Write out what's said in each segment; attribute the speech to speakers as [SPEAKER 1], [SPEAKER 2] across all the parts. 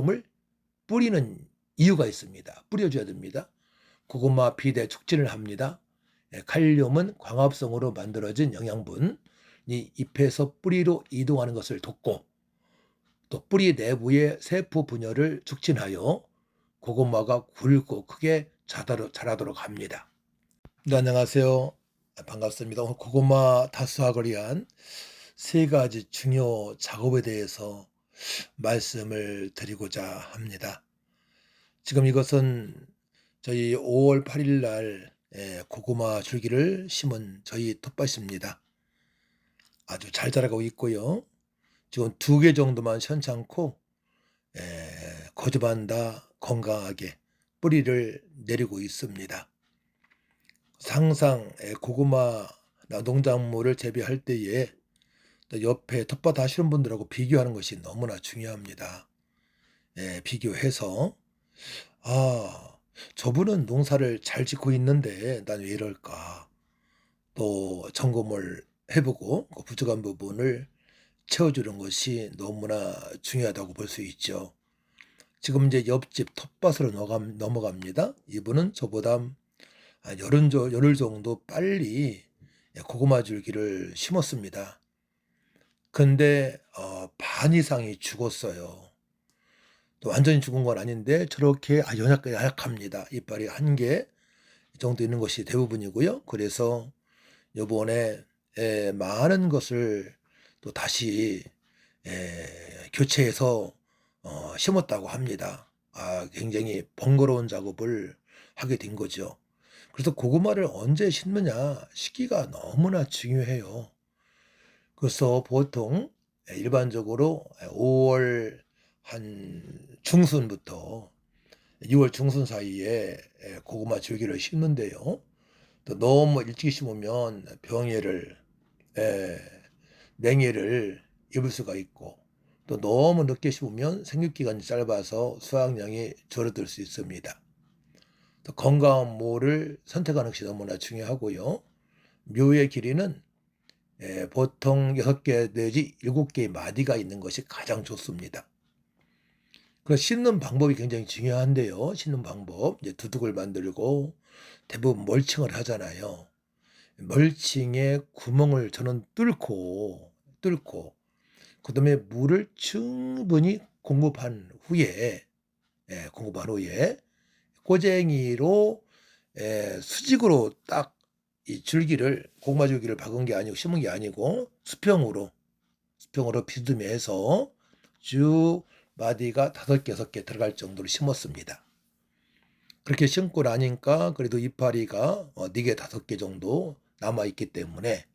[SPEAKER 1] 칼륨을 뿌리는 이유가 있습니다. 뿌려줘야 됩니다. 고구마 비대 촉진을 합니다. 칼륨은 광합성으로 만들어진 영양분이 잎에서 뿌리로 이동하는 것을 돕고 또 뿌리 내부의 세포 분열을 촉진하여 고구마가 굵고 크게 자라도록 합니다. 네, 안녕하세요. 반갑습니다. 오늘 고구마 다수학을 위한 세 가지 중요 작업에 대해서 말씀을 드리고자 합니다. 지금 이것은 저희 5월 8일 날 고구마 줄기를 심은 저희 텃밭입니다. 아주 잘 자라고 있고요. 지금 2개 정도만 현찮고 거듭한다 건강하게 뿌리를 내리고 있습니다. 항상 고구마 농작물을 재배할 때에 또 옆에 텃밭 하시는 분들하고 비교하는 것이 너무나 중요합니다. 비교해서 저분은 농사를 잘 짓고 있는데 난 왜 이럴까, 또 점검을 해보고 그 부족한 부분을 채워주는 것이 너무나 중요하다고 볼 수 있죠. 지금 이제 옆집 텃밭으로 넘어갑니다. 이분은 저보다 열흘 정도 빨리 고구마 줄기를 심었습니다. 근데 반 이상이 죽었어요. 또 완전히 죽은 건 아닌데 저렇게 연약합니다. 이빨이 1개 정도 있는 것이 대부분이고요. 그래서 요번에 많은 것을 또 다시 교체해서 심었다고 합니다. 굉장히 번거로운 작업을 하게 된 거죠. 그래서 고구마를 언제 심느냐, 시기가 너무나 중요해요. 그래서 보통 일반적으로 5월 한 중순부터 6월 중순 사이에 고구마 줄기를 심는데요. 또 너무 일찍 심으면 병해를, 냉해를 입을 수가 있고, 또 너무 늦게 심으면 생육기간이 짧아서 수확량이 줄어들 수 있습니다. 또 건강한 모를 선택하는 것이 너무나 중요하고요. 묘의 길이는 보통 6개 내지 7개의 마디가 있는 것이 가장 좋습니다. 그 심는 방법이 굉장히 중요한데요. 심는 방법, 이제 두둑을 만들고 대부분 멀칭을 하잖아요. 멀칭에 구멍을 저는 뚫고 그다음에 물을 충분히 공급한 후에 꼬쟁이로 수직으로 딱 이 줄기를, 고구마 줄기를 박은 게 아니고 심은 게 아니고 수평으로 비듬해서 쭉 마디가 5개, 6개 들어갈 정도로 심었습니다. 그렇게 심고 나니까 그래도 이파리가 4개, 5개 정도 남아있기 때문에,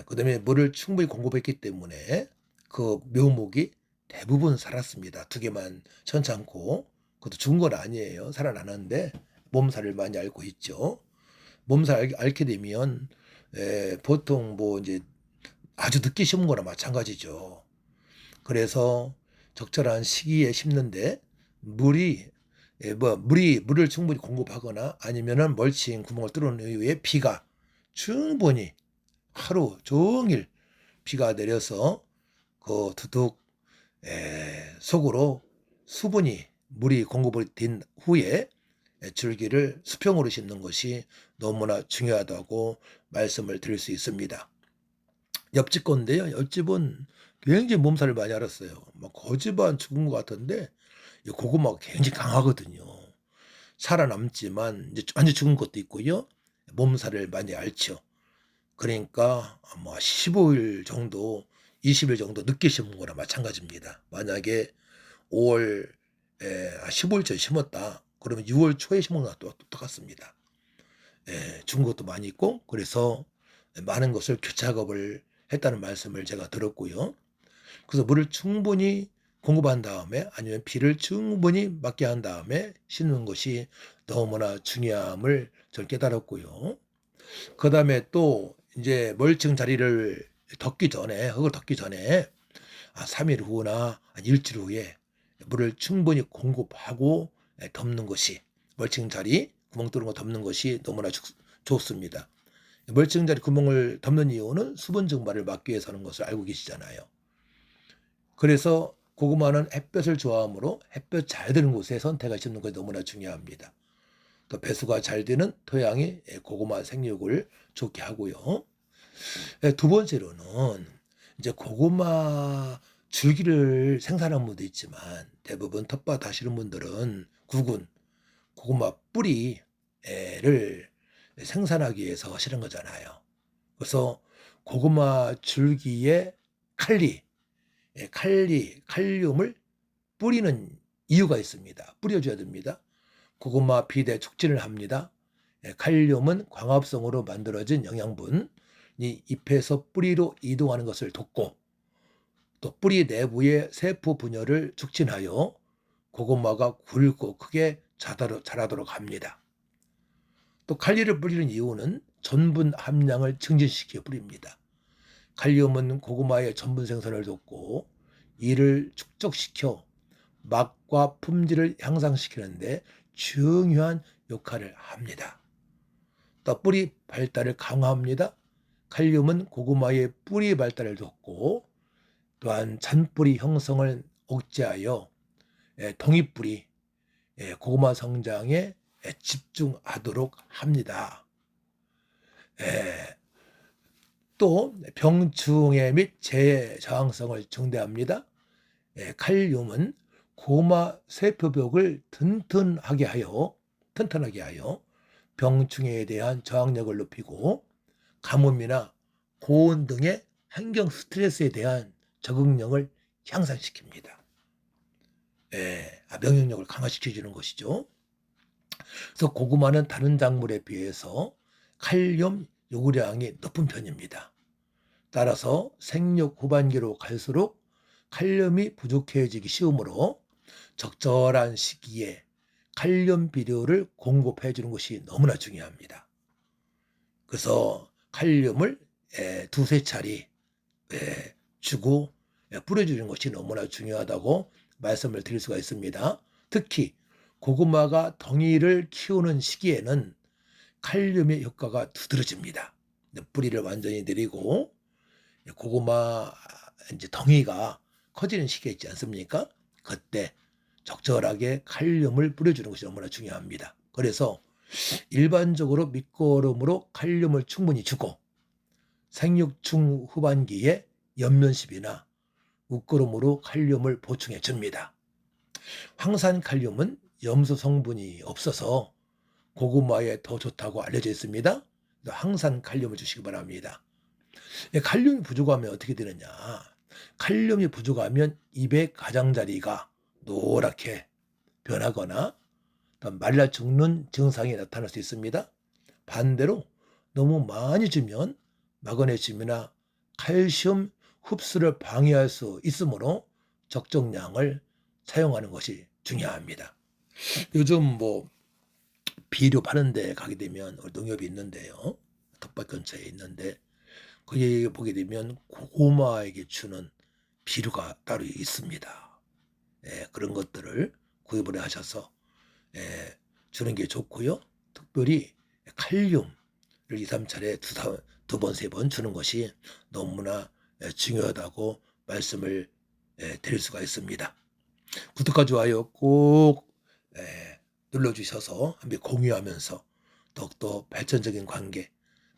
[SPEAKER 1] 그 다음에 물을 충분히 공급했기 때문에 그 묘목이 대부분 살았습니다. 2개만 천찮고. 그것도 죽은 건 아니에요. 살아나는데 몸살을 많이 앓고 있죠. 몸살 앓게 되면 보통 뭐 이제 아주 늦게 심은 거나 마찬가지죠. 그래서 적절한 시기에 심는데 물을 충분히 공급하거나 아니면은 멀칭 구멍을 뚫은 이후에 비가 충분히 하루 종일 비가 내려서 그 두둑 속으로 수분이, 물이 공급이 된 후에 줄기를 수평으로 심는 것이 너무나 중요하다고 말씀을 드릴 수 있습니다. 옆집 건데요. 옆집은 굉장히 몸살을 많이 앓았어요. 막 거지반 죽은 것 같은데 이 고구마가 굉장히 강하거든요. 살아남지만 이제 완전 죽은 것도 있고요. 몸살을 많이 앓죠. 그러니까 뭐 15일 정도, 20일 정도 늦게 심은 거나 마찬가지입니다. 만약에 5월 15일 전에 심었다. 그러면 6월 초에 심은 거나 또 똑같습니다. 죽은 것도 많이 있고, 그래서 많은 것을 교차작업을 했다는 말씀을 제가 들었고요. 그래서 물을 충분히 공급한 다음에 아니면 비를 충분히 맞게 한 다음에 심는 것이 너무나 중요함을 저는 깨달았고요. 그 다음에 또 이제 멀칭 자리를 흙을 덮기 전에 3일 후나 일주일 후에 물을 충분히 공급하고 덮는 것이, 멀칭 자리 구멍 뚫은 거 덮는 것이 너무나 좋습니다. 멀칭 자리 구멍을 덮는 이유는 수분 증발을 막기 위해서 하는 것을 알고 계시잖아요. 그래서 고구마는 햇볕을 좋아하므로 햇볕 잘 드는 곳에 선택을 심는 것이 너무나 중요합니다. 또 배수가 잘 되는 토양이 고구마 생육을 좋게 하고요. 두 번째로는 이제 고구마 줄기를 생산하는 분도 있지만 대부분 텃밭 하시는 분들은 구근 고구마 뿌리를 생산하기 위해서 하시는 거잖아요. 그래서 고구마 줄기에 칼륨을 뿌리는 이유가 있습니다. 뿌려줘야 됩니다. 고구마 비대 촉진을 합니다. 칼륨은 광합성으로 만들어진 영양분이 잎에서 뿌리로 이동하는 것을 돕고 또 뿌리 내부의 세포 분열을 촉진하여 고구마가 굵고 크게 자라도록 합니다. 또 칼륨을 뿌리는 이유는 전분 함량을 증진시켜 뿌립니다. 칼륨은 고구마의 전분 생산을 돕고 이를 축적시켜 맛과 품질을 향상시키는데 중요한 역할을 합니다. 또 뿌리 발달을 강화합니다. 칼륨은 고구마의 뿌리 발달을 돕고 또한 잔뿌리 형성을 억제하여 동잎뿌리 고구마 성장에 집중하도록 합니다. 또 병충해 및 재해 저항성을 증대합니다. 칼륨은 고구마 세포벽을 튼튼하게 하여 병충해에 대한 저항력을 높이고 가뭄이나 고온 등의 환경 스트레스에 대한 적응력을 향상시킵니다. 면역력을 강화시켜주는 것이죠. 그래서 고구마는 다른 작물에 비해서 칼륨 요구량이 높은 편입니다. 따라서 생육 후반기로 갈수록 칼륨이 부족해지기 쉬우므로 적절한 시기에 칼륨 비료를 공급해 주는 것이 너무나 중요합니다. 그래서 칼륨을 두세 차례 주고 뿌려주는 것이 너무나 중요하다고 말씀을 드릴 수가 있습니다. 특히 고구마가 덩이를 키우는 시기에는 칼륨의 효과가 두드러집니다. 뿌리를 완전히 내리고 고구마 이제 덩이가 커지는 시기가 있지 않습니까? 그때 적절하게 칼륨을 뿌려주는 것이 너무나 중요합니다. 그래서 일반적으로 밑거름으로 칼륨을 충분히 주고 생육중 후반기에 연면십이나 웃거름으로 칼륨을 보충해 줍니다. 황산칼륨은 염소 성분이 없어서 고구마에 더 좋다고 알려져 있습니다. 황산칼륨을 주시기 바랍니다. 칼륨이 부족하면 어떻게 되느냐? 칼륨이 부족하면 잎의 가장자리가 노랗게 변하거나 말라 죽는 증상이 나타날 수 있습니다. 반대로 너무 많이 주면 마그네슘이나 칼슘 흡수를 방해할 수 있으므로 적정량을 사용하는 것이 중요합니다. 요즘 비료 파는 데 가게 되면 농협이 있는데요. 텃밭 근처에 있는데 거기 보게 되면 고구마에게 주는 비료가 따로 있습니다. 그런 것들을 구입을 하셔서 주는 게 좋고요. 특별히 칼륨을 2, 3차례 두 번, 세 번 주는 것이 너무나 중요하다고 말씀을 드릴 수가 있습니다. 구독과 좋아요 꼭 눌러주셔서 함께 공유하면서 더욱더 발전적인 관계,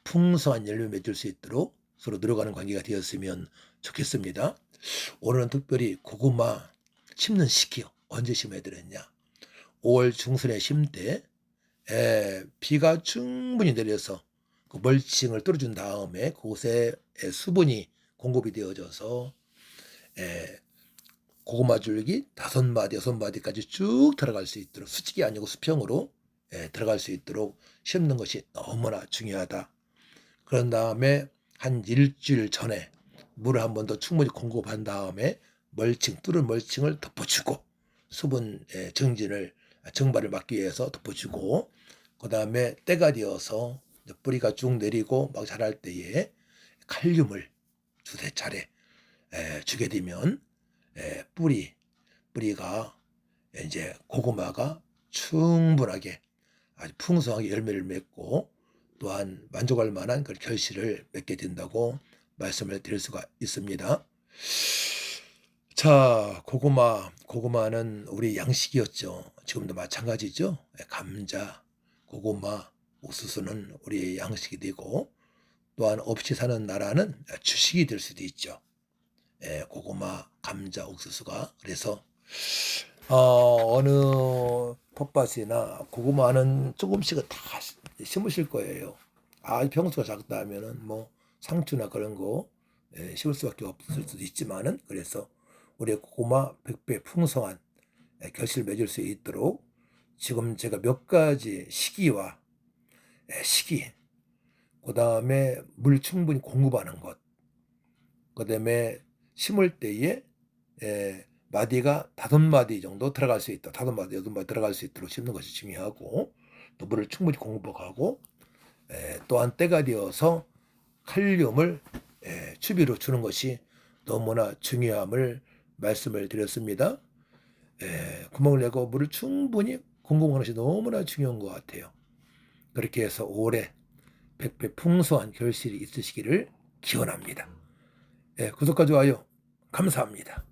[SPEAKER 1] 풍성한 열매 맺을 수 있도록 서로 늘어가는 관계가 되었으면 좋겠습니다. 오늘은 특별히 고구마 심는 시기요. 언제 심어야 되느냐? 5월 중순에 심때 비가 충분히 내려서 그 멀칭을 뚫어준 다음에 그곳에 수분이 공급이 되어져서 고구마 줄기 5마디, 6마디까지 쭉 들어갈 수 있도록 수직이 아니고 수평으로 들어갈 수 있도록 심는 것이 너무나 중요하다. 그런 다음에 한 일주일 전에 물을 한 번 더 충분히 공급한 다음에 뚫은 멀칭을 덮어주고 수분 증발을 막기 위해서 덮어주고 그 다음에 때가 되어서 뿌리가 쭉 내리고 막 자랄 때에 칼륨을 두세 차례 주게 되면 뿌리가 이제 고구마가 충분하게 아주 풍성하게 열매를 맺고 또한 만족할 만한 그 결실을 맺게 된다고 말씀을 드릴 수가 있습니다. 자, 고구마는 우리 양식이었죠. 지금도 마찬가지죠. 감자, 고구마, 옥수수는 우리의 양식이 되고 또한 없이 사는 나라는 주식이 될 수도 있죠. 고구마, 감자, 옥수수가. 그래서 어느 텃밭이나 고구마는 조금씩은 다 심으실 거예요. 평수가 작다 하면은 뭐 상추나 그런 거 심을 수밖에 없을 수도 있지만은, 그래서 우리의 고구마 100배 풍성한 결실을 맺을 수 있도록 지금 제가 몇 가지 시기와 시기, 그 다음에 물 충분히 공급하는 것, 그 다음에 심을 때에 마디가 5마디 정도 들어갈 수 있다. 5마디, 8마디 들어갈 수 있도록 심는 것이 중요하고, 또 물을 충분히 공급하고, 또한 때가 되어서 칼륨을 추비로 주는 것이 너무나 중요함을 말씀을 드렸습니다. 구멍을 내고 물을 충분히 공급하는 것이 너무나 중요한 것 같아요. 그렇게 해서 올해 100배 풍성한 결실이 있으시기를 기원합니다. 구독과 좋아요 감사합니다.